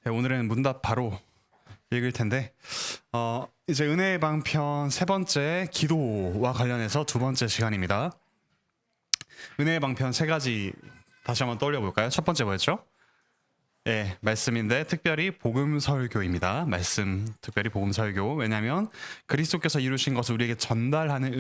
네, 오늘은 문답 바로 읽을 텐데 이제 은혜의 방편 세 번째 기도와 관련해서 두 번째 시간입니다. 은혜의 방편 세 가지 다시 한번 떠올려 볼까요? 첫 번째 뭐였죠? 예, 말씀인데 특별히 복음 설교입니다. 말씀 특별히 복음 설교. 왜냐하면 그리스도께서 이루신 것을 우리에게 전달하는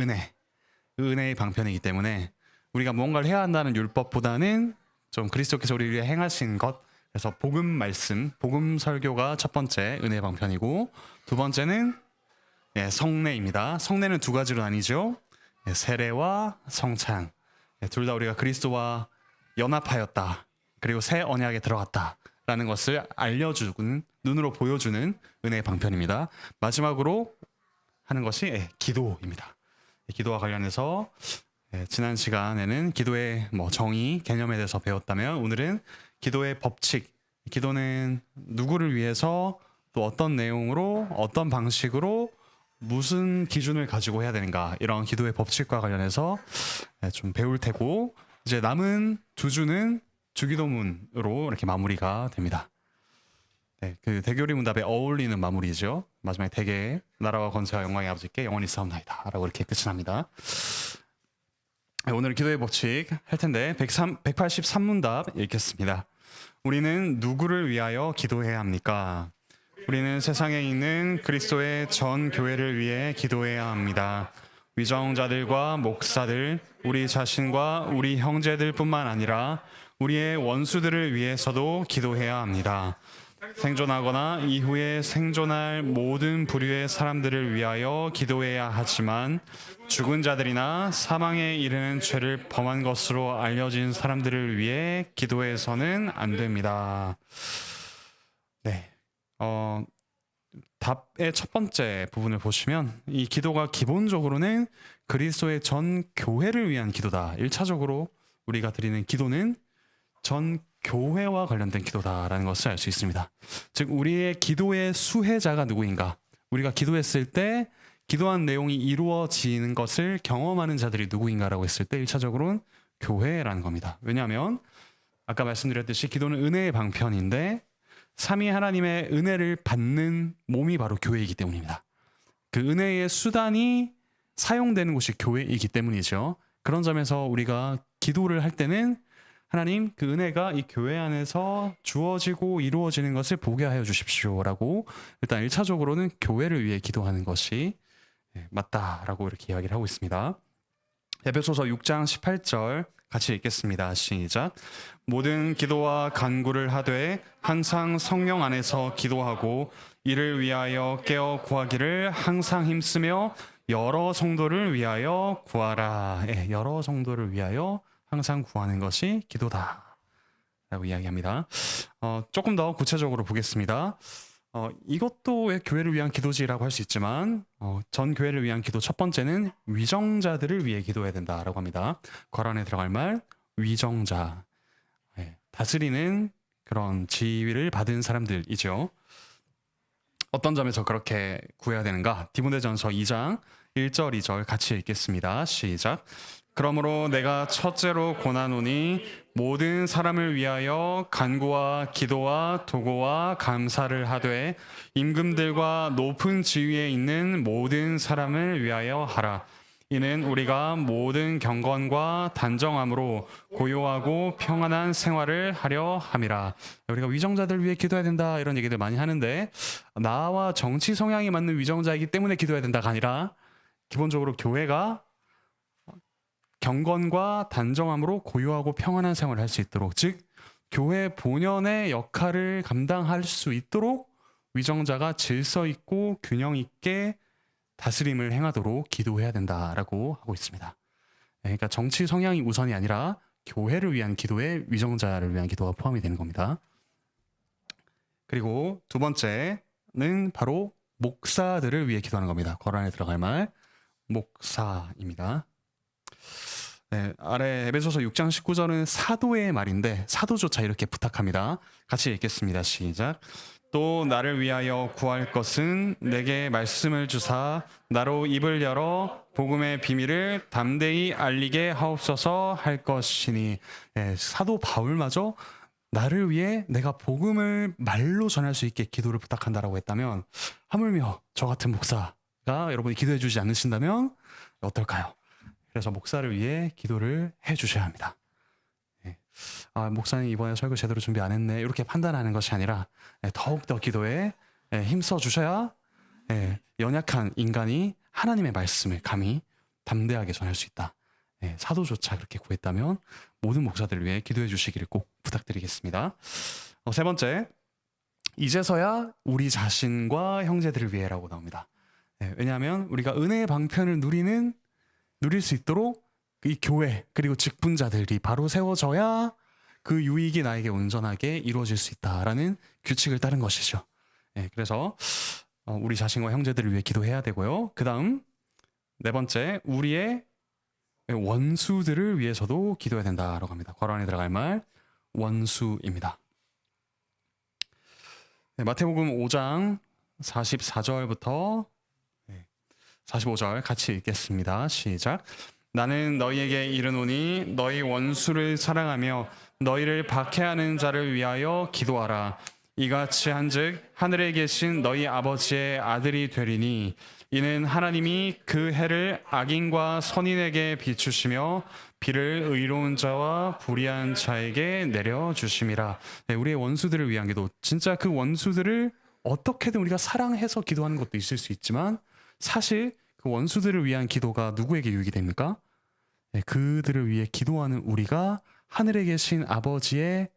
은혜의 방편이기 때문에 우리가 무언가를 해야 한다는 율법보다는 좀 그리스도께서 우리를 위해 행하신 것, 그래서 복음 말씀, 복음 설교가 첫 번째 은혜 방편이고, 두 번째는 성례입니다. 성례는 두 가지로 나뉘죠. 세례와 성찬. 둘 다 우리가 그리스도와 연합하였다, 그리고 새 언약에 들어갔다라는 것을 알려주는, 눈으로 보여주는 은혜의 방편입니다. 마지막으로 하는 것이 기도입니다. 기도와 관련해서 지난 시간에는 기도의 정의, 개념에 대해서 배웠다면, 오늘은 기도의 법칙, 기도는 누구를 위해서 또 어떤 내용으로 어떤 방식으로 무슨 기준을 가지고 해야 되는가, 이런 기도의 법칙과 관련해서 좀 배울 테고, 이제 남은 두 주는 주기도문으로 이렇게 마무리가 됩니다. 그 대교리 문답에 어울리는 마무리죠. 마지막에 대개 나라와 권세와 영광의 아버지께 영원히 싸움나이다 라고 이렇게 끝이 납니다. 오늘 기도의 법칙 할 텐데 183문답 읽겠습니다. 우리는 누구를 위하여 기도해야 합니까? 우리는 세상에 있는 그리스도의 전 교회를 위해 기도해야 합니다. 위정자들과 목사들, 우리 자신과 우리 형제들뿐만 아니라 우리의 원수들을 위해서도 기도해야 합니다. 생존하거나 이후에 생존할 모든 부류의 사람들을 위하여 기도해야 하지만, 죽은 자들이나 사망에 이르는 죄를 범한 것으로 알려진 사람들을 위해 기도해서는 안 됩니다. 답의 첫 번째 부분을 보시면, 이 기도가 기본적으로는 그리스도의 전 교회를 위한 기도다. 1차적으로 우리가 드리는 기도는 전 교회와 관련된 기도다라는 것을 알 수 있습니다. 즉, 우리의 기도의 수혜자가 누구인가, 우리가 기도했을 때 기도한 내용이 이루어지는 것을 경험하는 자들이 누구인가라고 했을 때 1차적으로는 교회라는 겁니다. 왜냐하면 아까 말씀드렸듯이 기도는 은혜의 방편인데, 삼위 하나님의 은혜를 받는 몸이 바로 교회이기 때문입니다. 그 은혜의 수단이 사용되는 곳이 교회이기 때문이죠. 그런 점에서 우리가 기도를 할 때는 하나님, 그 은혜가 이 교회 안에서 주어지고 이루어지는 것을 보게 하여 주십시오라고, 일단 1차적으로는 교회를 위해 기도하는 것이 맞다라고 이렇게 이야기를 하고 있습니다. 에베소서 6장 18절 같이 읽겠습니다. 시작. 모든 기도와 간구를 하되 항상 성령 안에서 기도하고 이를 위하여 깨어 구하기를 항상 힘쓰며 여러 성도를 위하여 구하라. 여러 성도를 위하여 항상 구하는 것이 기도다 라고 이야기합니다. 조금 더 구체적으로 보겠습니다. 이것도 왜 교회를 위한 기도지라고 할 수 있지만, 전 교회를 위한 기도 첫 번째는 위정자들을 위해 기도해야 된다라고 합니다. 괄안에 들어갈 말 위정자, 다스리는 그런 지위를 받은 사람들이죠. 어떤 점에서 그렇게 구해야 되는가? 디모데전서 2장 1절 2절 같이 읽겠습니다. 시작. 그러므로 내가 첫째로 권하노니 모든 사람을 위하여 간구와 기도와 도고와 감사를 하되 임금들과 높은 지위에 있는 모든 사람을 위하여 하라. 이는 우리가 모든 경건과 단정함으로 고요하고 평안한 생활을 하려 함이라. 우리가 위정자들 위해 기도해야 된다, 이런 얘기들 많이 하는데, 나와 정치 성향이 맞는 위정자이기 때문에 기도해야 된다가 아니라, 기본적으로 교회가 경건과 단정함으로 고요하고 평안한 생활을 할 수 있도록, 즉 교회 본연의 역할을 감당할 수 있도록 위정자가 질서 있고 균형 있게 다스림을 행하도록 기도해야 된다라고 하고 있습니다. 그러니까 정치 성향이 우선이 아니라 교회를 위한 기도에 위정자를 위한 기도가 포함이 되는 겁니다. 그리고 두 번째는 바로 목사들을 위해 기도하는 겁니다. 거란에 들어갈 말 목사입니다. 아래 에베소서 6장 19절은 사도의 말인데, 사도조차 이렇게 부탁합니다. 같이 읽겠습니다. 시작. 또 나를 위하여 구할 것은 내게 말씀을 주사 나로 입을 열어 복음의 비밀을 담대히 알리게 하옵소서 할 것이니. 사도 바울마저 나를 위해 내가 복음을 말로 전할 수 있게 기도를 부탁한다라고 했다면, 하물며 저 같은 목사가 여러분이 기도해 주지 않으신다면 어떨까요? 그래서 목사를 위해 기도를 해 주셔야 합니다. 목사님 이번에 설교 제대로 준비 안 했네, 이렇게 판단하는 것이 아니라 더욱더 기도에 힘써 주셔야 연약한 인간이 하나님의 말씀을 감히 담대하게 전할 수 있다. 사도조차 그렇게 구했다면 모든 목사들을 위해 기도해 주시기를 꼭 부탁드리겠습니다. 세 번째, 이제서야 우리 자신과 형제들을 위해라고 나옵니다. 왜냐하면 우리가 은혜의 방편을 누릴 수 있도록 이 교회 그리고 직분자들이 바로 세워져야 그 유익이 나에게 온전하게 이루어질 수 있다라는 규칙을 따른 것이죠. 그래서 우리 자신과 형제들을 위해 기도해야 되고요. 그 다음 네 번째, 우리의 원수들을 위해서도 기도해야 된다라고 합니다. 괄호 안에 들어갈 말 원수입니다. 마태복음 5장 44절부터 45절 같이 읽겠습니다. 시작. 나는 너희에게 이르노니 너희 원수를 사랑하며 너희를 박해하는 자를 위하여 기도하라. 이같이 한즉 하늘에 계신 너희 아버지의 아들이 되리니 이는 하나님이 그 해를 악인과 선인에게 비추시며 비를 의로운 자와 불의한 자에게 내려주심이라. 우리의 원수들을 위한 기도, 진짜 그 원수들을 어떻게든 우리가 사랑해서 기도하는 것도 있을 수 있지만 사실 그 원수들을 위한 기도가 누구에게 유익이 됩니까? 그들을 위해 기도하는 우리가 하늘에 계신 아버지의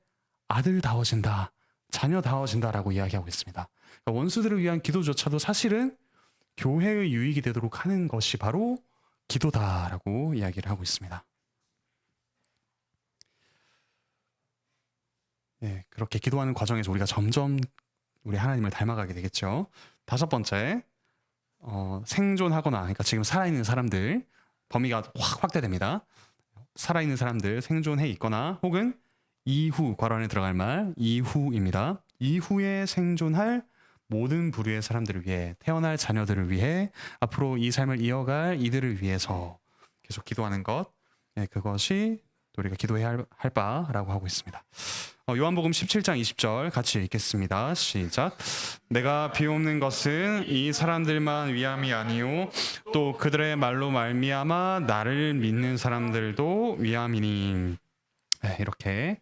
아들다워진다, 자녀다워진다라고 이야기하고 있습니다. 그러니까 원수들을 위한 기도조차도 사실은 교회의 유익이 되도록 하는 것이 바로 기도다라고 이야기를 하고 있습니다. 그렇게 기도하는 과정에서 우리가 점점 우리 하나님을 닮아가게 되겠죠. 다섯 번째, 생존하거나, 그러니까 지금 살아있는 사람들, 범위가 확 확대됩니다. 살아있는 사람들, 생존해 있거나 혹은 이후, 괄호 안에 들어갈 말 이후입니다. 이후에 생존할 모든 부류의 사람들을 위해, 태어날 자녀들을 위해, 앞으로 이 삶을 이어갈 이들을 위해서 계속 기도하는 것, 그것이 우리가 기도해야 할 바라고 하고 있습니다. 요한복음 17장 20절 같이 읽겠습니다. 시작. 내가 비옵는 것은 이 사람들만 위함이 아니요 또 그들의 말로 말미암아 나를 믿는 사람들도 위함이니. 이렇게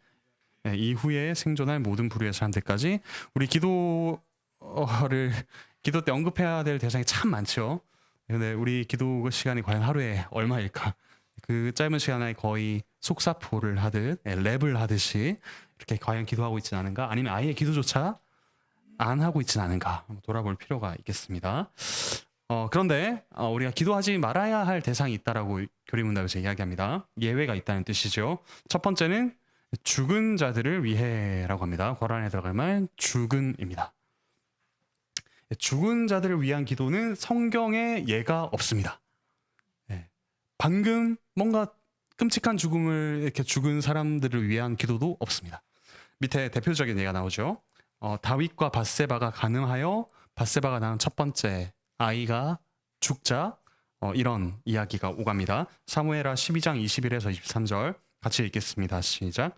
이후에 생존할 모든 부류의 사람들까지 우리 기도 때 언급해야 될 대상이 참 많죠. 근데 우리 기도 시간이 과연 하루에 얼마일까? 그 짧은 시간에 거의 속사포를 하듯 랩을 하듯이 이렇게 과연 기도하고 있지는 않은가? 아니면 아예 기도조차 안 하고 있지는 않은가? 돌아볼 필요가 있겠습니다. 그런데 우리가 기도하지 말아야 할 대상이 있다라고 교리문답에서 이야기합니다. 예외가 있다는 뜻이죠. 첫 번째는 죽은 자들을 위해라고 합니다. 괄호 안에 들어갈 말 죽은입니다. 죽은 자들을 위한 기도는 성경에 예가 없습니다. 방금 뭔가 끔찍한 죽음을 이렇게 죽은 사람들을 위한 기도도 없습니다. 밑에 대표적인 예가 나오죠. 다윗과 밧세바가 간음하여 밧세바가 낳은 첫 번째 아이가 죽자 이런 이야기가 오갑니다. 사무엘하 12장 21에서 23절 같이 읽겠습니다. 시작.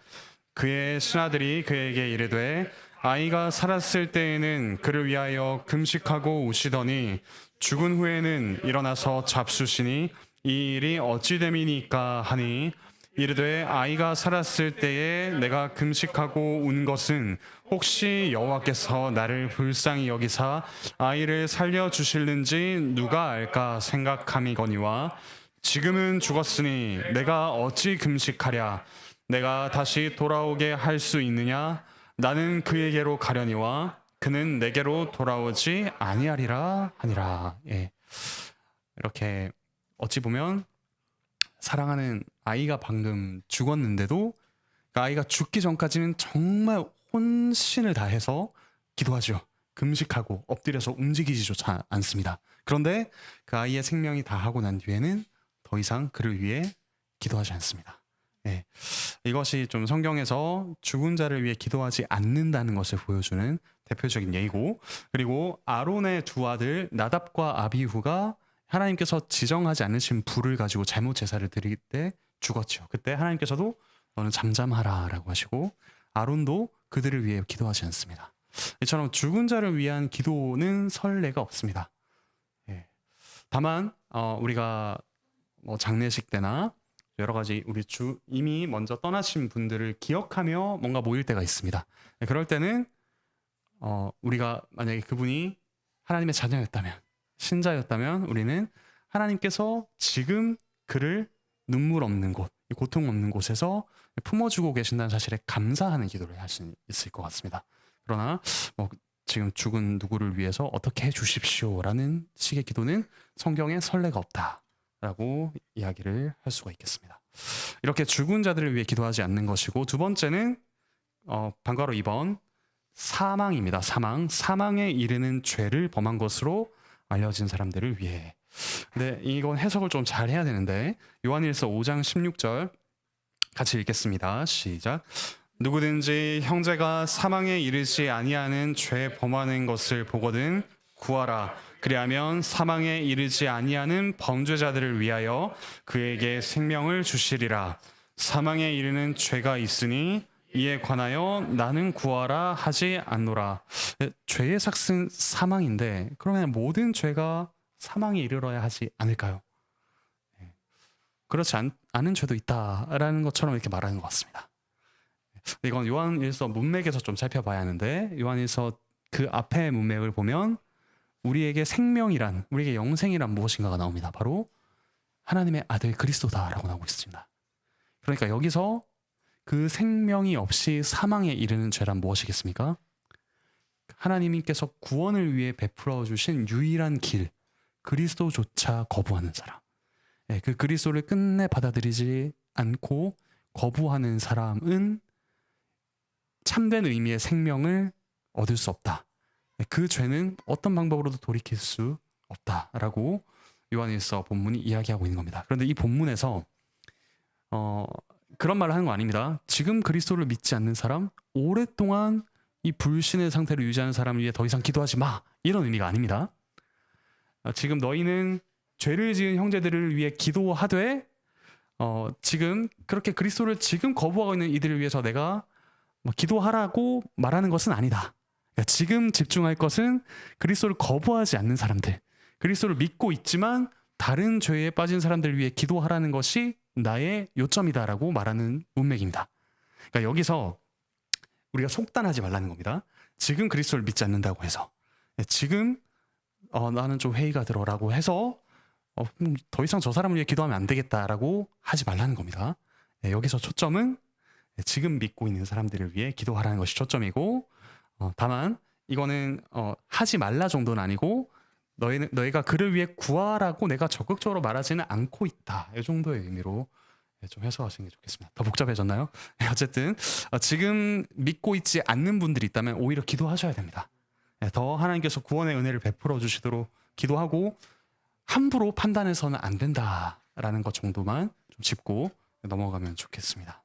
그의 신하들이 그에게 이르되 아이가 살았을 때에는 그를 위하여 금식하고 우시더니 죽은 후에는 일어나서 잡수시니 이 일이 어찌 됨이니까 하니 이르되 아이가 살았을 때에 내가 금식하고 운 것은 혹시 여호와께서 나를 불쌍히 여기사 아이를 살려주실는지 누가 알까 생각함이거니와 지금은 죽었으니 내가 어찌 금식하랴. 내가 다시 돌아오게 할 수 있느냐. 나는 그에게로 가려니와 그는 내게로 돌아오지 아니하리라 하니라. 이렇게 어찌 보면 사랑하는 아이가 방금 죽었는데도 그 아이가 죽기 전까지는 정말 혼신을 다해서 기도하죠. 금식하고 엎드려서 움직이지조차 않습니다. 그런데 그 아이의 생명이 다하고 난 뒤에는 더 이상 그를 위해 기도하지 않습니다. 이것이 좀 성경에서 죽은 자를 위해 기도하지 않는다는 것을 보여주는 대표적인 예이고, 그리고 아론의 두 아들 나답과 아비후가 하나님께서 지정하지 않으신 불을 가지고 잘못 제사를 드릴 때 죽었죠. 그때 하나님께서도 너는 잠잠하라 라고 하시고 아론도 그들을 위해 기도하지 않습니다. 이처럼 죽은 자를 위한 기도는 선례가 없습니다. 예. 다만 우리가 뭐 장례식 때나 여러 가지 우리 이미 먼저 떠나신 분들을 기억하며 뭔가 모일 때가 있습니다. 예, 그럴 때는 우리가 만약에 그분이 하나님의 자녀였다면, 신자였다면 우리는 하나님께서 지금 그를 눈물 없는 곳, 고통 없는 곳에서 품어주고 계신다는 사실에 감사하는 기도를 할 수 있을 것 같습니다. 그러나 지금 죽은 누구를 위해서 어떻게 해주십시오라는 식의 기도는 성경에 선례가 없다라고 이야기를 할 수가 있겠습니다. 이렇게 죽은 자들을 위해 기도하지 않는 것이고, 두 번째는 방과로 2번 사망입니다. 사망에 이르는 죄를 범한 것으로 알려진 사람들을 위해. 근데 이건 해석을 좀 잘 해야 되는데, 요한일서 5장 16절 같이 읽겠습니다. 시작. 누구든지 형제가 사망에 이르지 아니하는 죄 범하는 것을 보거든 구하라. 그리하면 사망에 이르지 아니하는 범죄자들을 위하여 그에게 생명을 주시리라. 사망에 이르는 죄가 있으니 이에 관하여 나는 구하라 하지 않노라. 죄의 삭은 사망인데, 그러면 모든 죄가 사망에 이르러야 하지 않을까요? 그렇지 않은 죄도 있다라는 것처럼 이렇게 말하는 것 같습니다. 이건 요한일서 문맥에서 좀 살펴봐야 하는데, 요한일서 그 앞에 문맥을 보면 우리에게 생명이란, 우리에게 영생이란 무엇인가가 나옵니다. 바로 하나님의 아들 그리스도다라고 나오고 있습니다. 그러니까 여기서 그 생명이 없이 사망에 이르는 죄란 무엇이겠습니까? 하나님께서 구원을 위해 베풀어 주신 유일한 길, 그리스도조차 거부하는 사람. 그 그리스도를 끝내 받아들이지 않고 거부하는 사람은 참된 의미의 생명을 얻을 수 없다. 그 죄는 어떤 방법으로도 돌이킬 수 없다라고 요한일서 본문이 이야기하고 있는 겁니다. 그런데 이 본문에서 그런 말을 하는 거 아닙니다. 지금 그리스도를 믿지 않는 사람, 오랫동안 이 불신의 상태를 유지하는 사람을 위해 더 이상 기도하지 마, 이런 의미가 아닙니다. 지금 너희는 죄를 지은 형제들을 위해 기도하되 지금 그렇게 그리스도를 지금 거부하고 있는 이들을 위해서 내가 기도하라고 말하는 것은 아니다. 그러니까 지금 집중할 것은 그리스도를 거부하지 않는 사람들, 그리스도를 믿고 있지만 다른 죄에 빠진 사람들을 위해 기도하라는 것이 나의 요점이다라고 말하는 문맥입니다. 그러니까 여기서 우리가 속단하지 말라는 겁니다. 지금 그리스도를 믿지 않는다고 해서, 지금 나는 좀 회의가 들어라고 해서 더 이상 저 사람을 위해 기도하면 안 되겠다라고 하지 말라는 겁니다. 여기서 초점은 지금 믿고 있는 사람들을 위해 기도하라는 것이 초점이고, 다만 이거는 하지 말라 정도는 아니고 너희가 그를 위해 구하라고 내가 적극적으로 말하지는 않고 있다, 이 정도의 의미로 좀 해석하시는 게 좋겠습니다. 더 복잡해졌나요? 어쨌든 지금 믿고 있지 않는 분들이 있다면 오히려 기도하셔야 됩니다. 더 하나님께서 구원의 은혜를 베풀어 주시도록 기도하고, 함부로 판단해서는 안 된다라는 것 정도만 좀 짚고 넘어가면 좋겠습니다.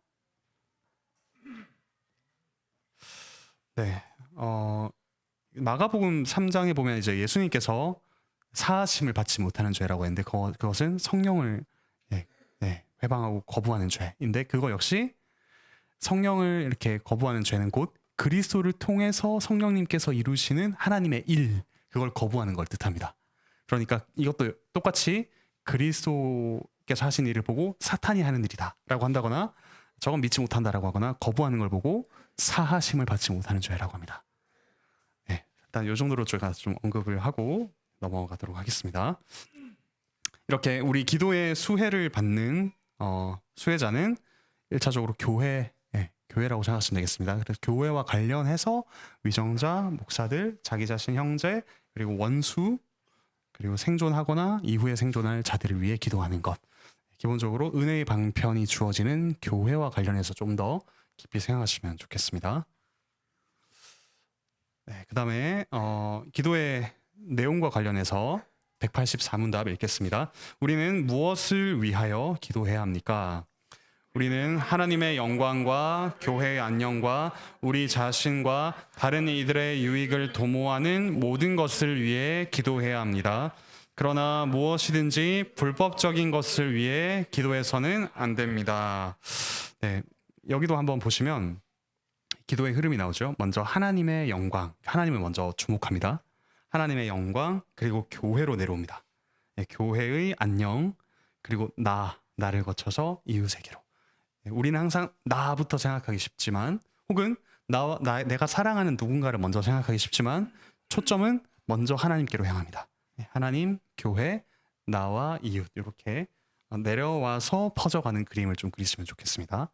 네, 마가복음 3장에 보면 이제 예수님께서 사하심을 받지 못하는 죄라고 했는데, 그것은 성령을 회방하고 거부하는 죄인데, 그거 역시 성령을 이렇게 거부하는 죄는 곧 그리스도를 통해서 성령님께서 이루시는 하나님의 일, 그걸 거부하는 걸 뜻합니다. 그러니까 이것도 똑같이 그리스도께서 하신 일을 보고 사탄이 하는 일이다 라고 한다거나, 저건 믿지 못한다라고 하거나 거부하는 걸 보고 사하심을 받지 못하는 죄라고 합니다. 네, 일단 이 정도로 제가 좀 언급을 하고 넘어가도록 하겠습니다. 이렇게 우리 기도의 수혜를 받는 수혜자는 1차적으로 교회라고 생각하시면 되겠습니다. 그래서 교회와 관련해서 위정자, 목사들, 자기 자신 형제, 그리고 원수, 그리고 생존하거나 이후에 생존할 자들을 위해 기도하는 것. 기본적으로 은혜의 방편이 주어지는 교회와 관련해서 좀 더 깊이 생각하시면 좋겠습니다. 네, 그 다음에 기도의 내용과 관련해서 184문답 읽겠습니다. 우리는 무엇을 위하여 기도해야 합니까? 우리는 하나님의 영광과 교회의 안녕과 우리 자신과 다른 이들의 유익을 도모하는 모든 것을 위해 기도해야 합니다. 그러나 무엇이든지 불법적인 것을 위해 기도해서는 안 됩니다. 네, 여기도 한번 보시면 기도의 흐름이 나오죠. 먼저 하나님의 영광, 하나님을 먼저 주목합니다. 하나님의 영광, 그리고 교회로 내려옵니다. 교회의 안녕, 그리고 나를 거쳐서 이웃에게로. 우리는 항상 나부터 생각하기 쉽지만, 혹은 내가 사랑하는 누군가를 먼저 생각하기 쉽지만, 초점은 먼저 하나님께로 향합니다. 하나님, 교회, 나와 이웃, 이렇게 내려와서 퍼져가는 그림을 좀 그리시면 좋겠습니다.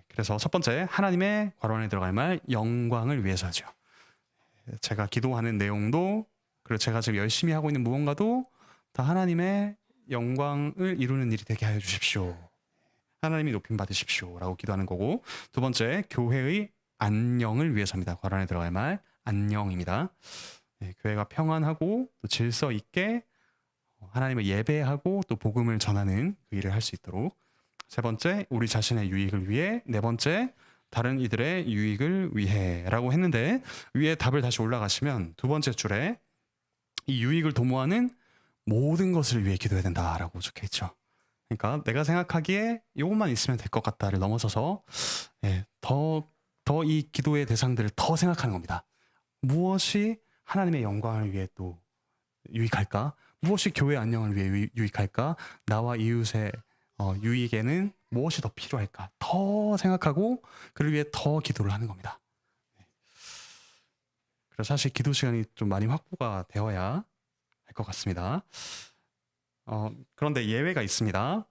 그래서 첫 번째, 하나님의 괄호 안에 들어갈 말, 영광을 위해서죠. 제가 기도하는 내용도, 그리고 제가 지금 열심히 하고 있는 무언가도 다 하나님의 영광을 이루는 일이 되게 하여 주십시오. 하나님이 높임 받으십시오 라고 기도하는 거고, 두 번째, 교회의 안녕을 위해서입니다. 괄호 안에 들어갈 말, 안녕입니다. 교회가 평안하고 또 질서 있게 하나님을 예배하고 또 복음을 전하는 그 일을 할 수 있도록. 세 번째, 우리 자신의 유익을 위해. 네 번째, 다른 이들의 유익을 위해 라고 했는데, 위에 답을 다시 올라가시면 두 번째 줄에 이 유익을 도모하는 모든 것을 위해 기도해야 된다라고 적혀있죠. 그러니까 내가 생각하기에 이것만 있으면 될 것 같다를 넘어서서 더 이 기도의 대상들을 더 생각하는 겁니다. 무엇이 하나님의 영광을 위해 또 유익할까? 무엇이 교회 안녕을 위해 유익할까? 나와 이웃의 유익에는 무엇이 더 필요할까? 더 생각하고 그를 위해 더 기도를 하는 겁니다. 그래서 사실 기도 시간이 좀 많이 확보가 되어야 할 것 같습니다. 그런데 예외가 있습니다.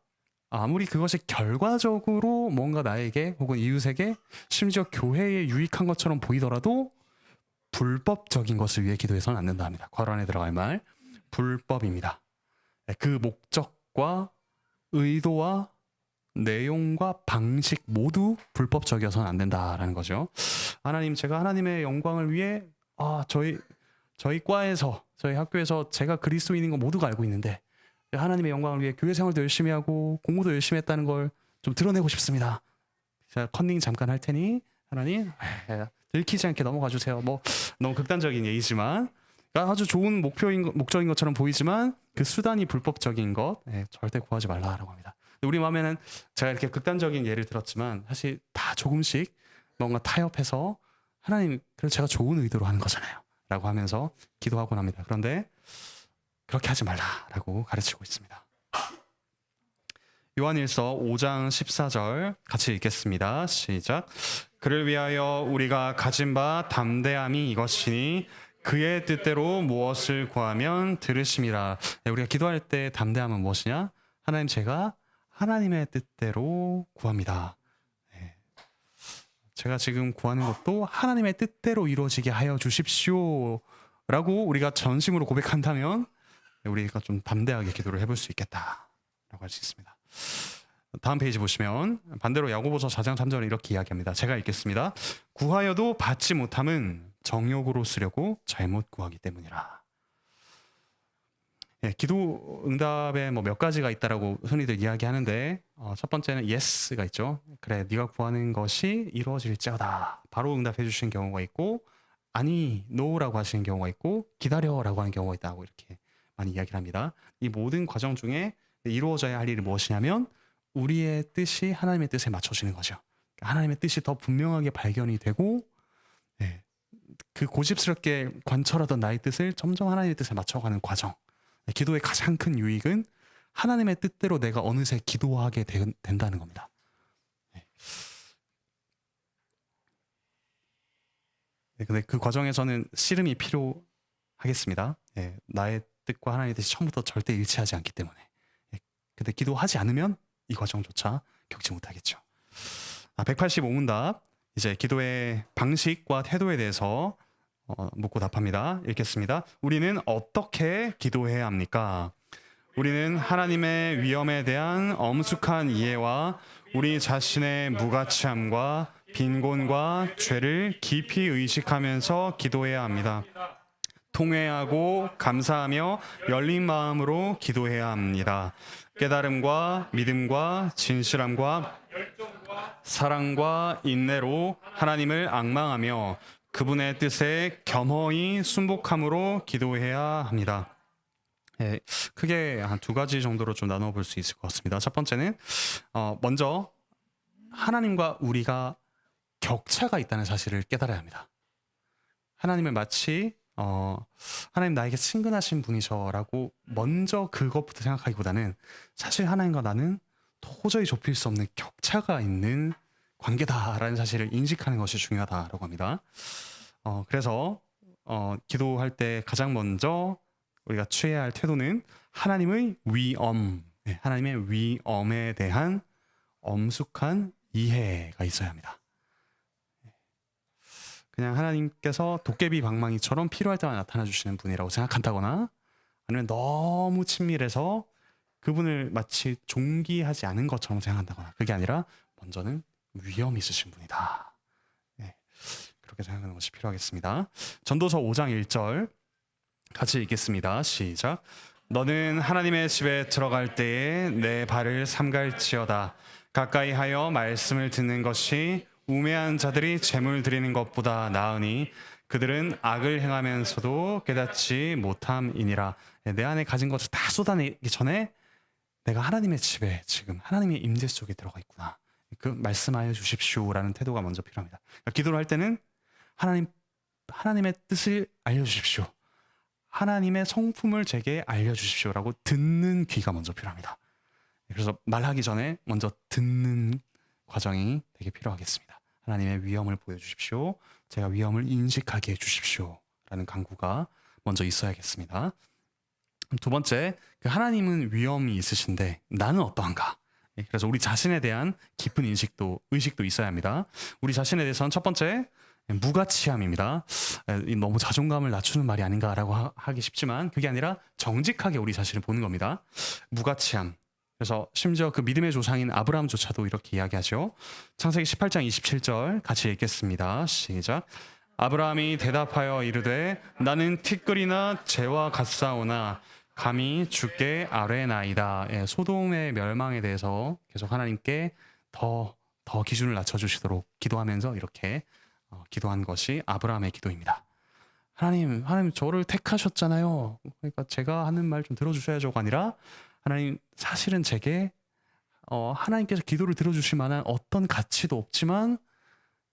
아무리 그것이 결과적으로 뭔가 나에게 혹은 이웃에게 심지어 교회에 유익한 것처럼 보이더라도 불법적인 것을 위해 기도해서는 안 된다 합니다. 괄호 안에 들어갈 말, 불법입니다. 그 목적과 의도와 내용과 방식 모두 불법적이어서는 안 된다라는 거죠. 하나님, 제가 하나님의 영광을 위해 저희 과에서, 저희 학교에서 제가 그리스도인인 거 모두가 알고 있는데 하나님의 영광을 위해 교회 생활도 열심히 하고 공부도 열심히 했다는 걸 좀 드러내고 싶습니다. 제가 컨닝 잠깐 할 테니 하나님 들키지 않게 넘어가 주세요. 뭐 너무 극단적인 예이지만, 그러니까 아주 좋은 목적인 것처럼 보이지만 그 수단이 불법적인 것 절대 구하지 말라라고 합니다. 우리 마음에는 제가 이렇게 극단적인 예를 들었지만 사실 다 조금씩 뭔가 타협해서 하나님, 그래서 제가 좋은 의도로 하는 거잖아요 라고 하면서 기도하곤 합니다. 그런데 그렇게 하지 말라라고 가르치고 있습니다. 요한일서 5장 14절 같이 읽겠습니다. 시작. 그를 위하여 우리가 가진 바 담대함이 이것이니 그의 뜻대로 무엇을 구하면 들으심이라. 우리가 기도할 때 담대함은 무엇이냐? 하나님, 제가 하나님의 뜻대로 구합니다. 제가 지금 구하는 것도 하나님의 뜻대로 이루어지게 하여 주십시오 라고 우리가 전심으로 고백한다면 우리가 좀 담대하게 기도를 해볼 수 있겠다라고 할 수 있습니다. 다음 페이지 보시면 반대로 야고보서 4장 3절은 이렇게 이야기합니다. 제가 읽겠습니다. 구하여도 받지 못함은 정욕으로 쓰려고 잘못 구하기 때문이라. 기도 응답에 뭐 몇 가지가 있다라고 흔히들 이야기하는데, 첫 번째는 yes가 있죠. 그래, 네가 구하는 것이 이루어질지어다. 바로 응답해 주시는 경우가 있고, 아니, no라고 하시는 경우가 있고, 기다려라고 하는 경우가 있다고 이렇게 많이 이야기를 합니다. 이 모든 과정 중에 이루어져야 할 일이 무엇이냐면 우리의 뜻이 하나님의 뜻에 맞춰지는 거죠. 하나님의 뜻이 더 분명하게 발견이 되고, 그 고집스럽게 관철하던 나의 뜻을 점점 하나님의 뜻에 맞춰가는 과정. 기도의 가장 큰 유익은 하나님의 뜻대로 내가 어느새 기도하게 된다는 겁니다. 근데 그 과정에서는 씨름이 필요하겠습니다. 나의 뜻과 하나님의 뜻이 처음부터 절대 일치하지 않기 때문에. 근데 기도하지 않으면 이 과정조차 겪지 못하겠죠. 185문답, 이제 기도의 방식과 태도에 대해서 묻고 답합니다. 읽겠습니다. 우리는 어떻게 기도해야 합니까? 우리는 하나님의 위엄에 대한 엄숙한 이해와 우리 자신의 무가치함과 빈곤과 죄를 깊이 의식하면서 기도해야 합니다. 통회하고 감사하며 열린 마음으로 기도해야 합니다. 깨달음과 믿음과 진실함과 사랑과 인내로 하나님을 앙망하며 그분의 뜻에 겸허히 순복함으로 기도해야 합니다. 크게 한 두 가지 정도로 좀 나눠볼 수 있을 것 같습니다. 첫 번째는 먼저 하나님과 우리가 격차가 있다는 사실을 깨달아야 합니다. 하나님을 마치 하나님 나에게 친근하신 분이셔라고 먼저 그것부터 생각하기보다는 사실 하나님과 나는 도저히 좁힐 수 없는 격차가 있는 관계다라는 사실을 인식하는 것이 중요하다라고 합니다. 그래서 기도할 때 가장 먼저 우리가 취해야 할 태도는 하나님의 위엄, 하나님의 위엄에 대한 엄숙한 이해가 있어야 합니다. 그냥 하나님께서 도깨비 방망이처럼 필요할 때만 나타나 주시는 분이라고 생각한다거나 아니면 너무 친밀해서 그분을 마치 존귀하지 않은 것처럼 생각한다거나 그게 아니라 먼저는 위엄이 있으신 분이다. 그렇게 생각하는 것이 필요하겠습니다. 전도서 5장 1절 같이 읽겠습니다. 시작. 너는 하나님의 집에 들어갈 때에 내 발을 삼갈지어다. 가까이 하여 말씀을 듣는 것이 우매한 자들이 재물 드리는 것보다 나으니 그들은 악을 행하면서도 깨닫지 못함이니라. 내 안에 가진 것을 다 쏟아내기 전에 내가 하나님의 집에 지금 하나님의 임재 속에 들어가 있구나. 그 말씀하여 주십시오라는 태도가 먼저 필요합니다. 그러니까 기도를 할 때는 하나님의 뜻을 알려주십시오. 하나님의 성품을 제게 알려주십시오라고 듣는 귀가 먼저 필요합니다. 그래서 말하기 전에 먼저 듣는 과정이 되게 필요하겠습니다. 하나님의 위엄을 보여주십시오. 제가 위엄을 인식하게 해주십시오. 라는 간구가 먼저 있어야겠습니다. 두 번째, 그 하나님은 위엄이 있으신데 나는 어떠한가? 그래서 우리 자신에 대한 깊은 의식도 있어야 합니다. 우리 자신에 대해서는 첫 번째, 무가치함입니다. 너무 자존감을 낮추는 말이 아닌가라고 하기 쉽지만 그게 아니라 정직하게 우리 자신을 보는 겁니다. 무가치함. 그래서 심지어 그 믿음의 조상인 아브라함조차도 이렇게 이야기하죠. 창세기 18장 27절 같이 읽겠습니다. 시작. 아브라함이 대답하여 이르되 나는 티끌이나 재와 같사오나 감히 주께 아뢰나이다. 소돔의 멸망에 대해서 계속 하나님께 더 기준을 낮춰주시도록 기도하면서 이렇게 기도한 것이 아브라함의 기도입니다. 하나님 저를 택하셨잖아요. 그러니까 제가 하는 말 좀 들어주셔야죠가 아니라 하나님 사실은 제게 하나님께서 기도를 들어주실 만한 어떤 가치도 없지만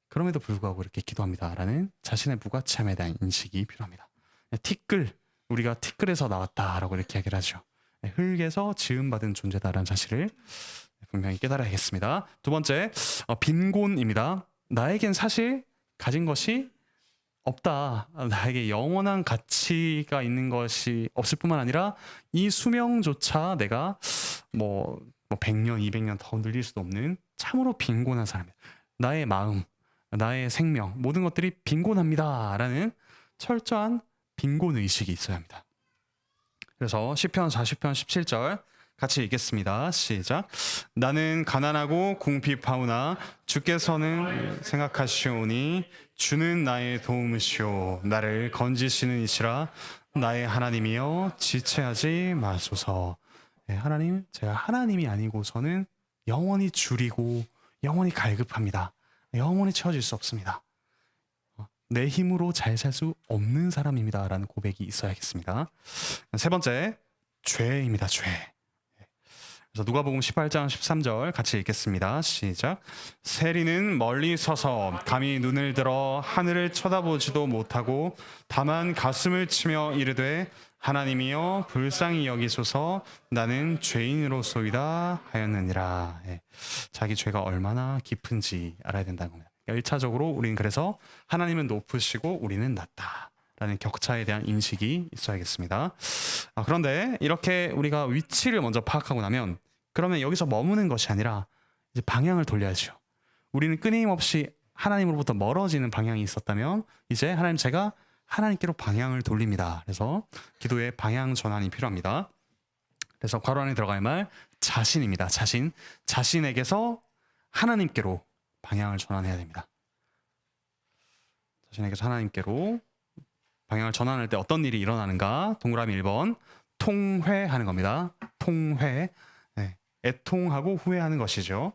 그럼에도 불구하고 이렇게 기도합니다라는 자신의 무가치함에 대한 인식이 필요합니다. 우리가 티끌에서 나왔다라고 이렇게 얘기를 하죠. 흙에서 지음받은 존재다라는 사실을 분명히 깨달아야겠습니다. 두 번째, 빈곤입니다. 나에겐 사실 가진 것이 없다. 나에게 영원한 가치가 있는 것이 없을 뿐만 아니라 이 수명조차 내가 뭐 100년, 200년 더 늘릴 수도 없는 참으로 빈곤한 사람이에요. 나의 마음, 나의 생명, 모든 것들이 빈곤합니다라는 철저한 빈곤 의식이 있어야 합니다. 그래서 시편 40편 17절 같이 읽겠습니다. 시작. 나는 가난하고 궁핍하오나 주께서는 생각하시오니 주는 나의 도움이시오 나를 건지시는 이시라 나의 하나님이여 지체하지 마소서. 하나님, 제가 하나님이 아니고서는 영원히 줄이고 영원히 갈급합니다. 영원히 채워질 수 없습니다. 내 힘으로 잘 살 수 없는 사람입니다 라는 고백이 있어야겠습니다. 세 번째, 죄입니다. 죄. 그래서 누가복음 18장 13절 같이 읽겠습니다. 시작. 세리는 멀리 서서 감히 눈을 들어 하늘을 쳐다보지도 못하고 다만 가슴을 치며 이르되 하나님이여 불쌍히 여기소서 나는 죄인으로소이다 하였느니라. 자기 죄가 얼마나 깊은지 알아야 된다는 겁니다. 1차적으로 우리는 그래서 하나님은 높으시고 우리는 낮다 라는 격차에 대한 인식이 있어야겠습니다. 그런데 이렇게 우리가 위치를 먼저 파악하고 나면 그러면 여기서 머무는 것이 아니라 이제 방향을 돌려야죠. 우리는 끊임없이 하나님으로부터 멀어지는 방향이 있었다면 이제 하나님, 제가 하나님께로 방향을 돌립니다. 그래서 기도의 방향 전환이 필요합니다. 그래서 괄호 안에 들어갈 말 자신입니다. 자신에게서 하나님께로 방향을 전환해야 됩니다. 자신에게서 하나님께로 방향을 전환할 때 어떤 일이 일어나는가? 동그라미 1번 통회하는 겁니다. 통회. 애통하고 후회하는 것이죠.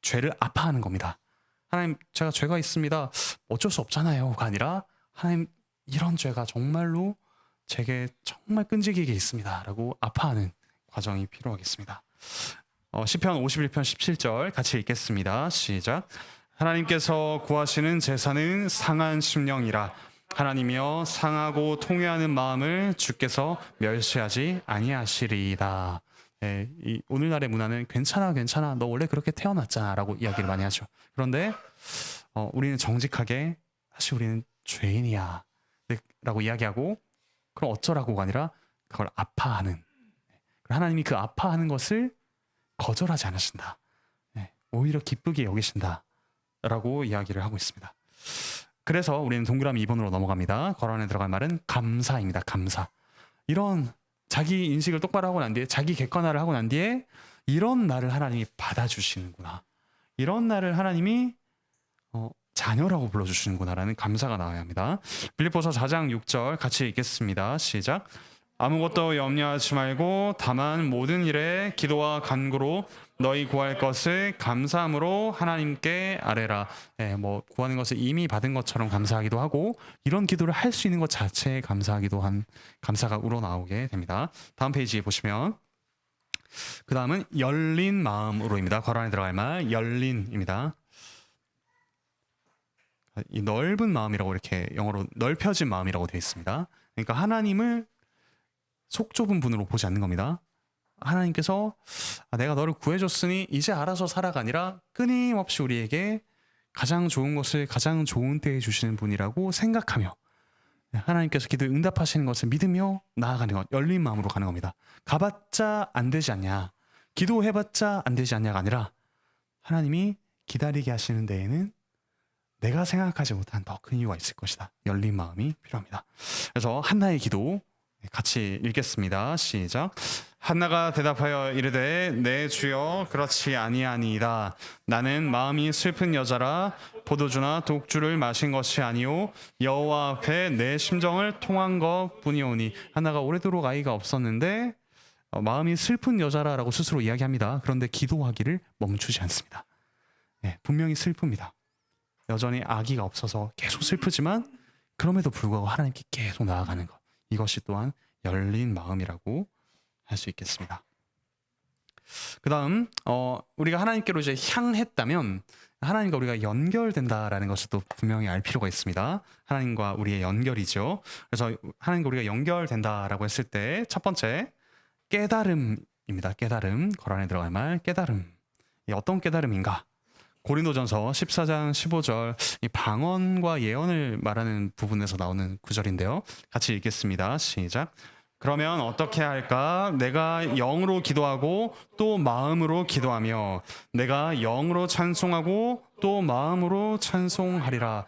죄를 아파하는 겁니다. 하나님, 제가 죄가 있습니다. 어쩔 수 없잖아요가 아니라 하나님, 이런 죄가 정말로 제게 정말 끈질기게 있습니다 라고 아파하는 과정이 필요하겠습니다. 시편 51편 17절 같이 읽겠습니다. 시작. 하나님께서 구하시는 제사는 상한 심령이라. 하나님이여 상하고 통회하는 마음을 주께서 멸시하지 아니하시리이다. 예, 이 오늘날의 문화는 괜찮아 괜찮아 너 원래 그렇게 태어났잖아 라고 이야기를 많이 하죠. 그런데 우리는 정직하게 사실 우리는 죄인이야 라고 이야기하고 그럼 어쩌라고가 아니라 그걸 아파하는, 하나님이 그 아파하는 것을 거절하지 않으신다. 오히려 기쁘게 여기신다 라고 이야기를 하고 있습니다. 그래서 우리는 동그라미 2번으로 넘어갑니다. 거란에 들어갈 말은 감사입니다. 감사. 이런 자기 인식을 똑바로 하고 난 뒤에, 자기 객관화를 하고 난 뒤에 이런 나를 하나님이 받아주시는구나, 이런 나를 하나님이 자녀라고 불러주시는구나라는 감사가 나와야 합니다. 빌립보서 4장 6절 같이 읽겠습니다. 시작. 아무것도 염려하지 말고 다만 모든 일에 기도와 간구로 너희 구할 것을 감사함으로 하나님께 아뢰라. 구하는 것을 이미 받은 것처럼 감사하기도 하고, 이런 기도를 할 수 있는 것 자체에 감사하기도 한 감사가 우러나오게 됩니다. 다음 페이지에 보시면 그 다음은 열린 마음으로입니다. 괄호 안에 들어갈 말 열린입니다. 이 넓은 마음이라고, 이렇게 영어로 넓혀진 마음이라고 되어 있습니다. 그러니까 하나님을 속 좁은 분으로 보지 않는 겁니다. 하나님께서 내가 너를 구해줬으니 이제 알아서 살아가 아니라 끊임없이 우리에게 가장 좋은 것을 가장 좋은 때에 주시는 분이라고 생각하며, 하나님께서 기도에 응답하시는 것을 믿으며 나아가는 것, 열린 마음으로 가는 겁니다. 가봤자 안 되지 않냐, 기도해봤자 안 되지 않냐가 아니라 하나님이 기다리게 하시는 데에는 내가 생각하지 못한 더 큰 이유가 있을 것이다. 열린 마음이 필요합니다. 그래서 한나의 기도 같이 읽겠습니다. 시작. 한나가 대답하여 이르되 내 주여 그렇지 아니하니이다. 나는 마음이 슬픈 여자라 포도주나 독주를 마신 것이 아니오 여호와 앞에 내 심정을 통한 것뿐이오니. 한나가 오래도록 아이가 없었는데 마음이 슬픈 여자라고 스스로 이야기합니다. 그런데 기도하기를 멈추지 않습니다. 분명히 슬픕니다. 여전히 아기가 없어서 계속 슬프지만 그럼에도 불구하고 하나님께 계속 나아가는 것, 이것이 또한 열린 마음이라고 할 수 있겠습니다. 그 다음 우리가 하나님께로 이제 향했다면 하나님과 우리가 연결된다라는 것을 또 분명히 알 필요가 있습니다. 하나님과 우리의 연결이죠. 그래서 하나님과 우리가 연결된다라고 했을 때 첫 번째 깨달음입니다. 깨달음, 거란에 들어갈 말 깨달음. 어떤 깨달음인가? 고린도전서 14장 15절, 이 방언과 예언을 말하는 부분에서 나오는 구절인데요. 같이 읽겠습니다. 시작. 그러면 어떻게 할까? 내가 영으로 기도하고 또 마음으로 기도하며 내가 영으로 찬송하고 또 마음으로 찬송하리라.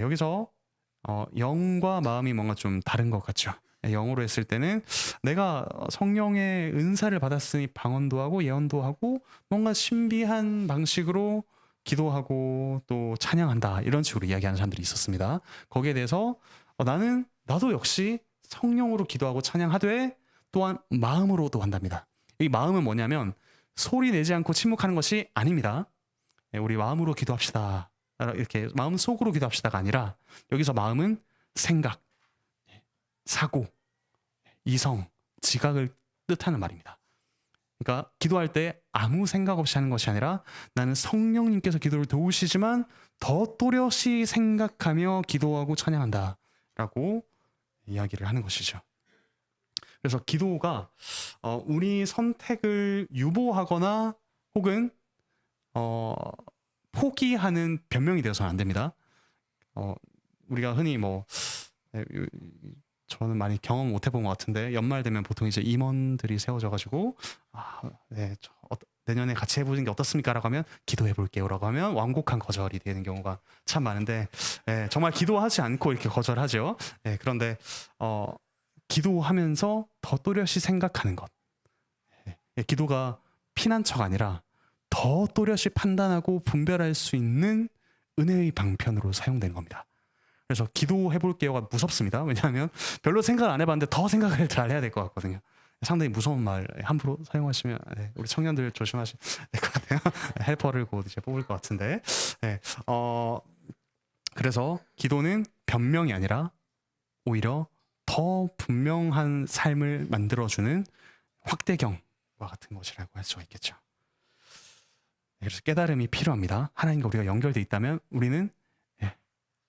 여기서 영과 마음이 뭔가 좀 다른 것 같죠. 영으로 했을 때는 내가 성령의 은사를 받았으니 방언도 하고 예언도 하고 뭔가 신비한 방식으로 기도하고 또 찬양한다, 이런 식으로 이야기하는 사람들이 있었습니다. 거기에 대해서 나도 역시 성령으로 기도하고 찬양하되 또한 마음으로도 한답니다. 이 마음은 뭐냐면 소리 내지 않고 침묵하는 것이 아닙니다. 우리 마음으로 기도합시다, 이렇게 마음 속으로 기도합시다가 아니라 여기서 마음은 생각, 사고, 이성, 지각을 뜻하는 말입니다. 그러니까 기도할 때 아무 생각 없이 하는 것이 아니라 나는 성령님께서 기도를 도우시지만 더 또렷이 생각하며 기도하고 찬양한다 라고 이야기를 하는 것이죠. 그래서 기도가 우리 선택을 유보하거나 혹은 포기하는 변명이 되어서는 안 됩니다. 우리가 흔히 저는 많이 경험 못 해본 것 같은데 연말 되면 보통 이제 임원들이 세워져가지고 내년에 같이 해보는 게 어떻습니까? 라고 하면 기도해 볼게요 라고 하면 완곡한 거절이 되는 경우가 참 많은데, 정말 기도하지 않고 이렇게 거절하죠. 그런데 기도하면서 더 또렷이 생각하는 것, 기도가 피난처가 아니라 더 또렷이 판단하고 분별할 수 있는 은혜의 방편으로 사용되는 겁니다. 그래서 기도해 볼게요가 무섭습니다. 왜냐하면 별로 생각을 안 해봤는데 더 생각을 잘 해야 될 것 같거든요. 상당히 무서운 말 함부로 사용하시면 우리 청년들 조심하셔야 될 것 같아요. 헬퍼를 곧 이제 뽑을 것 같은데. 그래서 기도는 변명이 아니라 오히려 더 분명한 삶을 만들어주는 확대경과 같은 것이라고 할 수가 있겠죠. 그래서 깨달음이 필요합니다. 하나님과 우리가 연결돼 있다면 우리는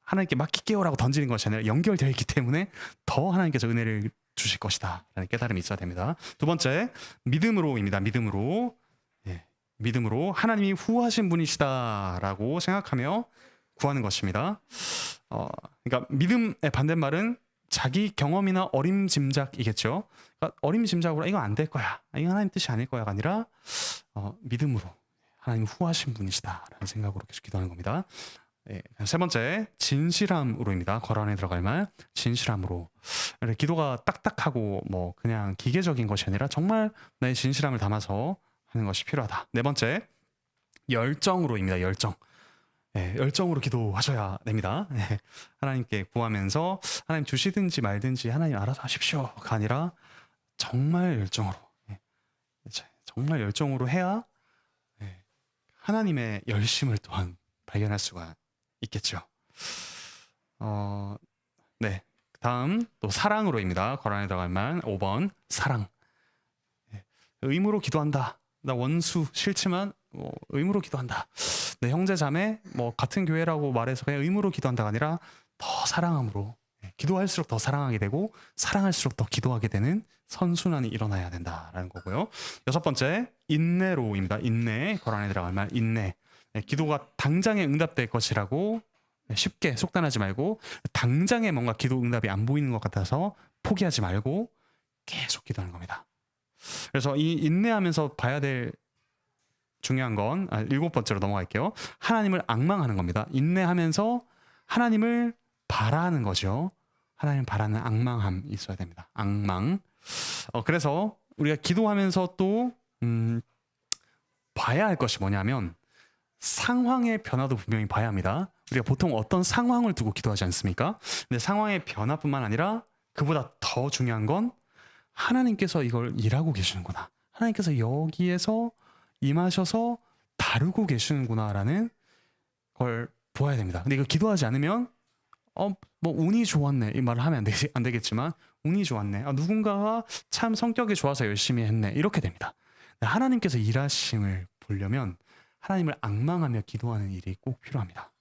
하나님께 맡길게요라고 던지는 것이 아니라 연결되어 있기 때문에 더 하나님께서 은혜를 주실 것이다 라는 깨달음이 있어야 됩니다. 두 번째, 믿음으로입니다. 믿음으로 하나님이 후하신 분이시다라고 생각하며 구하는 것입니다. 그러니까 믿음의 반대말은 자기 경험이나 어림짐작이겠죠. 그러니까 어림짐작으로 이거 안 될 거야, 이거 하나님 뜻이 아닐 거야가 아니라 믿음으로 하나님 후하신 분이시다라는 생각으로 계속 기도하는 겁니다. 세 번째, 진실함으로입니다. 거란에 들어갈 말 진실함으로. 기도가 딱딱하고 뭐 그냥 기계적인 것이 아니라 정말 나의 진실함을 담아서 하는 것이 필요하다. 네 번째, 열정으로입니다. 열정으로 기도하셔야 됩니다. 하나님께 구하면서 하나님 주시든지 말든지 하나님 알아서 하십시오가 아니라 정말 열정으로 해야 하나님의 열심을 또한 발견할 수가 있겠죠. 네, 다음 또 사랑으로입니다. 거란에 들어갈 말 5번 사랑. 의무로 기도한다. 나 원수 싫지만 의무로 기도한다. 내 형제 자매 뭐 같은 교회라고 말해서 그냥 의무로 기도한다가 아니라 더 사랑함으로, 기도할수록 더 사랑하게 되고 사랑할수록 더 기도하게 되는 선순환이 일어나야 된다라는 거고요. 여섯 번째, 인내로입니다. 인내. 거란에 들어갈 말 인내. 기도가 당장에 응답될 것이라고 쉽게 속단하지 말고, 당장에 뭔가 기도 응답이 안 보이는 것 같아서 포기하지 말고 계속 기도하는 겁니다. 그래서 이 인내하면서 봐야 될 중요한 건 일곱 번째로 넘어갈게요. 하나님을 앙망하는 겁니다. 인내하면서 하나님을 바라는 거죠. 하나님 바라는 앙망함이 있어야 됩니다. 앙망. 그래서 우리가 기도하면서 또 봐야 할 것이 뭐냐면 상황의 변화도 분명히 봐야 합니다. 우리가 보통 어떤 상황을 두고 기도하지 않습니까? 근데 상황의 변화뿐만 아니라 그보다 더 중요한 건 하나님께서 이걸 일하고 계시는구나, 하나님께서 여기에서 임하셔서 다루고 계시는구나라는 걸 보아야 됩니다. 근데 이거 기도하지 않으면 뭐 운이 좋았네 이 말을 하면 안 되겠지만 운이 좋았네, 누군가가 참 성격이 좋아서 열심히 했네, 이렇게 됩니다. 하나님께서 일하심을 보려면 하나님을 앙망하며 기도하는 일이 꼭 필요합니다.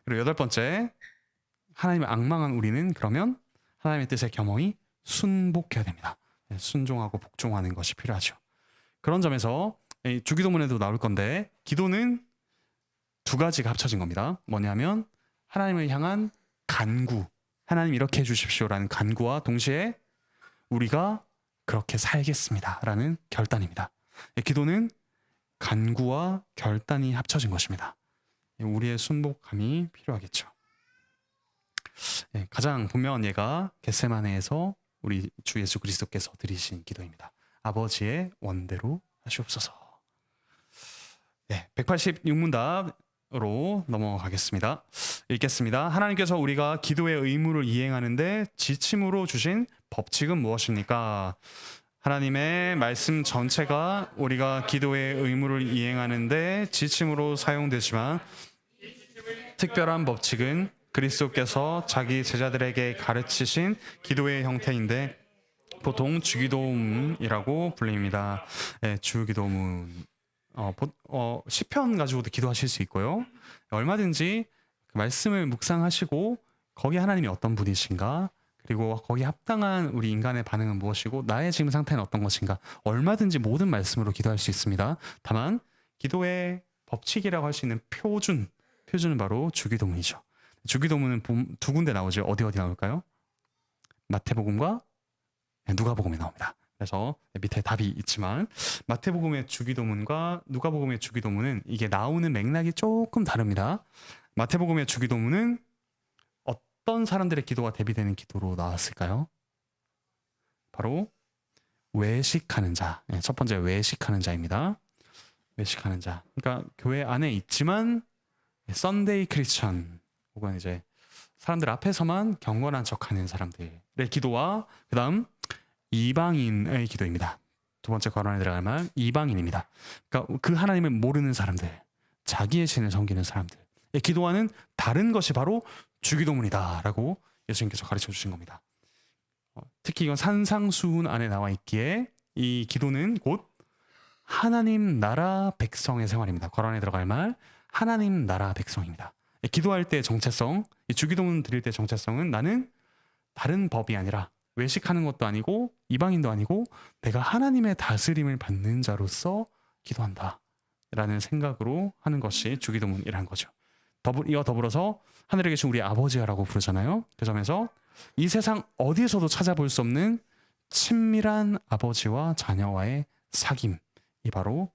그리고 여덟 번째, 하나님을 앙망한 우리는 그러면 하나님의 뜻에 겸허히 순복해야 됩니다. 순종하고 복종하는 것이 필요하죠. 그런 점에서 주기도문에도 나올 건데 기도는 두 가지가 합쳐진 겁니다. 뭐냐면 하나님을 향한 간구, 하나님 이렇게 해주십시오라는 간구와 동시에 우리가 그렇게 살겠습니다라는 결단입니다. 기도는 간구와 결단이 합쳐진 것입니다. 우리의 순복함이 필요하겠죠. 가장 분명한 예가 겟세마네에서 우리 주 예수 그리스도께서 드리신 기도입니다. 아버지의 원대로 하시옵소서. 186문답으로 넘어가겠습니다. 읽겠습니다. 하나님께서 우리가 기도의 의무를 이행하는데 지침으로 주신 법칙은 무엇입니까? 하나님의 말씀 전체가 우리가 기도의 의무를 이행하는데 지침으로 사용되지만 특별한 법칙은 그리스도께서 자기 제자들에게 가르치신 기도의 형태인데 보통 주기도문이라고 불립니다. 주기도문. 시편 가지고도 기도하실 수 있고요. 얼마든지 그 말씀을 묵상하시고 거기 하나님이 어떤 분이신가, 그리고 거기에 합당한 우리 인간의 반응은 무엇이고 나의 지금 상태는 어떤 것인가, 얼마든지 모든 말씀으로 기도할 수 있습니다. 다만 기도의 법칙이라고 할 수 있는 표준은 바로 주기도문이죠. 주기도문은 두 군데 나오죠. 어디 나올까요? 마태복음과 누가복음에 나옵니다. 그래서 밑에 답이 있지만 마태복음의 주기도문과 누가복음의 주기도문은 이게 나오는 맥락이 조금 다릅니다. 마태복음의 주기도문은 어떤 사람들의 기도가 대비되는 기도로 나왔을까요? 바로 외식하는 자. 첫 번째 외식하는 자입니다. 외식하는 자. 그러니까 교회 안에 있지만 썬데이 크리스천 혹은 이제 사람들 앞에서만 경건한 척하는 사람들의 기도와 그다음 이방인의 기도입니다. 두 번째 거론에 들어갈 말 이방인입니다. 그러니까 그 하나님을 모르는 사람들, 자기의 신을 섬기는 사람들의 기도와는 다른 것이 바로 주기도문이다라고 예수님께서 가르쳐 주신 겁니다. 특히 이건 산상수훈 안에 나와 있기에 이 기도는 곧 하나님 나라 백성의 생활입니다. 거란에 들어갈 말 하나님 나라 백성입니다. 기도할 때 정체성, 주기도문 드릴 때 정체성은 나는 다른 법이 아니라 외식하는 것도 아니고 이방인도 아니고 내가 하나님의 다스림을 받는 자로서 기도한다 라는 생각으로 하는 것이 주기도문이라는 거죠. 이와 더불어서 하늘에 계신 우리 아버지라고 부르잖아요. 그 점에서 이 세상 어디에서도 찾아볼 수 없는 친밀한 아버지와 자녀와의 사귐이 바로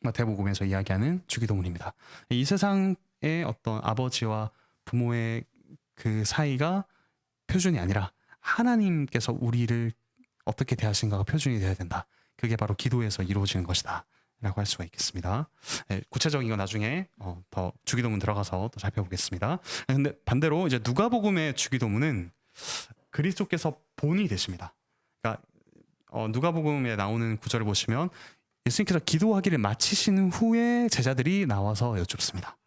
마태복음에서 이야기하는 주기도문입니다. 이 세상의 어떤 아버지와 부모의 그 사이가 표준이 아니라 하나님께서 우리를 어떻게 대하신가가 표준이 되어야 된다. 그게 바로 기도에서 이루어지는 것이다 라고 할 수가 있겠습니다. 구체적인 건 나중에 더 주기도문 들어가서 또 살펴보겠습니다. 근데 반대로 이제 누가복음의 주기도문은 그리스도께서 본이 되십니다. 그러니까 누가복음에 나오는 구절을 보시면 예수님께서 기도하기를 마치신 후에 제자들이 나와서 여쭙습니다.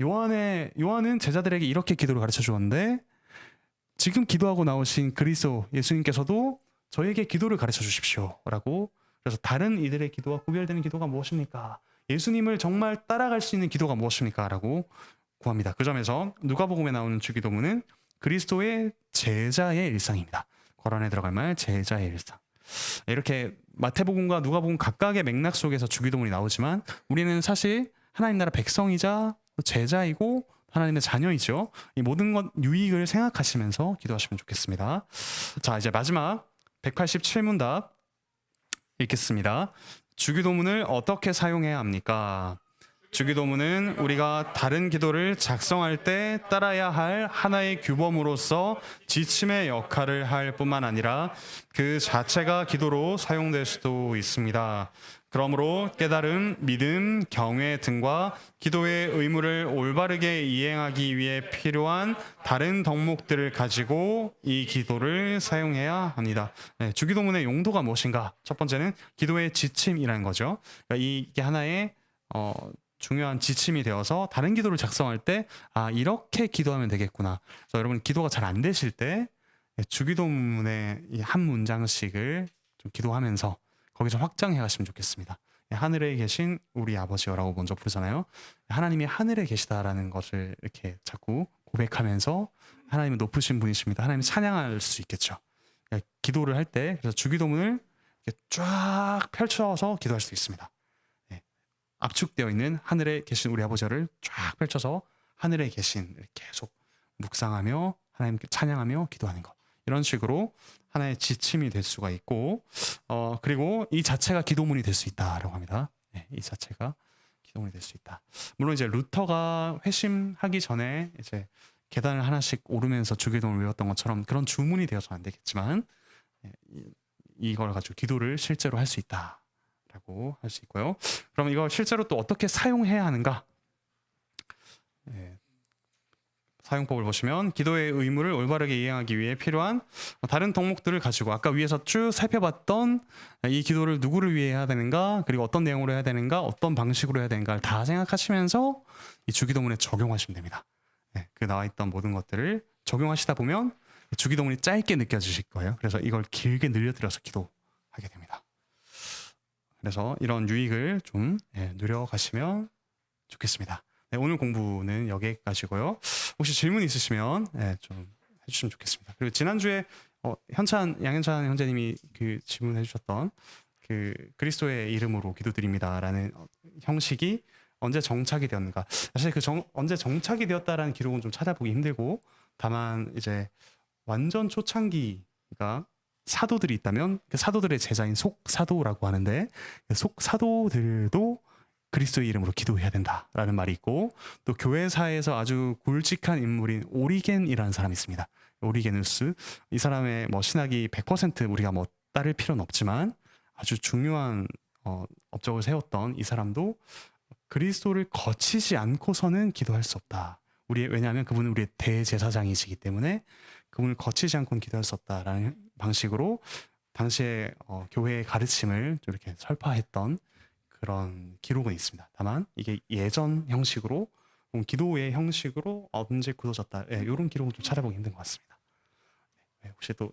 요한은 제자들에게 이렇게 기도를 가르쳐 주었는데 지금 기도하고 나오신 그리스도 예수님께서도 저에게 기도를 가르쳐 주십시오 라고. 그래서 다른 이들의 기도와 구별되는 기도가 무엇입니까? 예수님을 정말 따라갈 수 있는 기도가 무엇입니까? 라고 구합니다. 그 점에서 누가복음에 나오는 주기도문은 그리스도의 제자의 일상입니다. 거란에 들어갈 말 제자의 일상. 이렇게 마태복음과 누가복음 각각의 맥락 속에서 주기도문이 나오지만 우리는 사실 하나님 나라 백성이자 제자이고 하나님의 자녀이죠. 이 모든 것 유익을 생각하시면서 기도하시면 좋겠습니다. 자, 이제 마지막 187문답 읽겠습니다. 주기도문을 어떻게 사용해야 합니까? 주기도문은 우리가 다른 기도를 작성할 때 따라야 할 하나의 규범으로서 지침의 역할을 할 뿐만 아니라 그 자체가 기도로 사용될 수도 있습니다. 그러므로 깨달음, 믿음, 경외 등과 기도의 의무를 올바르게 이행하기 위해 필요한 다른 덕목들을 가지고 이 기도를 사용해야 합니다. 주기도문의 용도가 무엇인가? 첫 번째는 기도의 지침이라는 거죠. 그러니까 이게 하나의 중요한 지침이 되어서 다른 기도를 작성할 때 이렇게 기도하면 되겠구나. 그래서 여러분 기도가 잘 안 되실 때 주기도문의 이 한 문장씩을 좀 기도하면서 거기서 확장해 가시면 좋겠습니다. 하늘에 계신 우리 아버지여라고 먼저 부르잖아요. 하나님이 하늘에 계시다라는 것을 이렇게 자꾸 고백하면서 하나님은 높으신 분이십니다. 하나님 찬양할 수 있겠죠. 기도를 할 때 그래서 주기도문을 이렇게 쫙 펼쳐서 기도할 수도 있습니다. 압축되어 있는 하늘에 계신 우리 아버지를 쫙 펼쳐서 하늘에 계신 계속 묵상하며 하나님께 찬양하며 기도하는 것. 이런 식으로 하나의 지침이 될 수가 있고 그리고 이 자체가 기도문이 될 수 있다라고 합니다. 이 자체가 기도문이 될 수 있다. 물론 이제 루터가 회심하기 전에 이제 계단을 하나씩 오르면서 주기도문을 외웠던 것처럼 그런 주문이 되어서는 안 되겠지만 이걸 가지고 기도를 실제로 할 수 있다라고 할 수 있고요. 그럼 이걸 실제로 또 어떻게 사용해야 하는가? 사용법을 보시면 기도의 의무를 올바르게 이행하기 위해 필요한 다른 덕목들을 가지고 아까 위에서 쭉 살펴봤던 이 기도를 누구를 위해 해야 되는가, 그리고 어떤 내용으로 해야 되는가, 어떤 방식으로 해야 되는가를 다 생각하시면서 이 주기도문에 적용하시면 됩니다. 그 나와 있던 모든 것들을 적용하시다 보면 주기도문이 짧게 느껴지실 거예요. 그래서 이걸 길게 늘려드려서 기도하게 됩니다. 그래서 이런 유익을 좀 누려가시면 좋겠습니다. 오늘 공부는 여기까지고요. 혹시 질문 있으시면 좀 해주시면 좋겠습니다. 그리고 지난주에 양현찬 형제님이 그 질문해 주셨던 그 그리스도의 이름으로 기도드립니다라는 형식이 언제 정착이 되었는가? 사실 언제 정착이 되었다라는 기록은 좀 찾아보기 힘들고 다만 이제 완전 초창기가 사도들이 있다면 그 사도들의 제자인 속사도라고 하는데 속사도들도 그리스도의 이름으로 기도해야 된다라는 말이 있고 또 교회사에서 아주 굵직한 인물인 오리겐이라는 사람이 있습니다. 오리게누스. 이 사람의 신학이 100% 우리가 따를 필요는 없지만 아주 중요한 업적을 세웠던 이 사람도 그리스도를 거치지 않고서는 기도할 수 없다. 왜냐하면 그분은 우리의 대제사장이시기 때문에 그분을 거치지 않고는 기도할 수 없다라는 방식으로 당시에 교회의 가르침을 좀 이렇게 설파했던 그런 기록은 있습니다. 다만 이게 예전 형식으로 기도의 형식으로 언제 굳어졌다 이런 기록은 좀 찾아보기 힘든 것 같습니다. 혹시 또